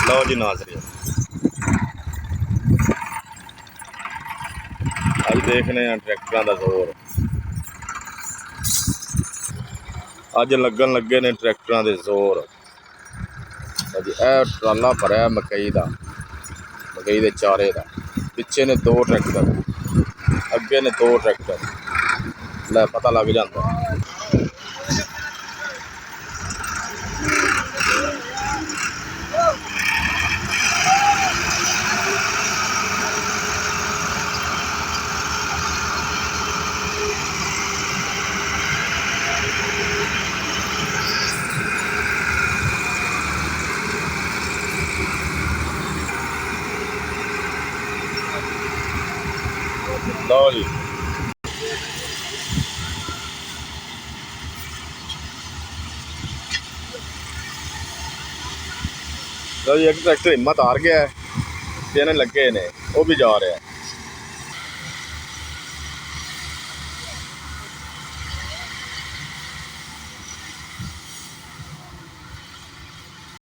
ਲਓ ਜੀ ਨਾਜ਼ਰੀਨ, ਅੱਜ ਦੇਖਦੇ ਹਾਂ ਟਰੈਕਟਰਾਂ ਦਾ ਜ਼ੋਰ। ਅੱਜ ਲੱਗਣ ਲੱਗੇ ਨੇ ਟਰੈਕਟਰਾਂ ਦੇ ਜ਼ੋਰ। ਇਹ ਟਰਾਲਾ ਭਰਿਆ ਮਕਈ ਦਾ, ਮਕਈ ਦੇ ਚਾਰੇ ਦਾ। ਪਿੱਛੇ ਨੇ 2 ਟਰੈਕਟਰ, ਅੱਗੇ ਨੇ 2 ਟਰੈਕਟਰ। ਲੈ ਪਤਾ ਲੱਗ ਜਾਂਦਾ। ਲਓ ਜੀ, ਲਓ ਜੀ, ਇੱਕ ਟਰੈਕਟਰ ਹਿੰਮਤ ਹਾਰ ਗਿਆ ਤੇ ਇਹਨੇ ਲੱਗੇ ਨੇ, ਉਹ ਵੀ ਜਾ ਰਿਹਾ।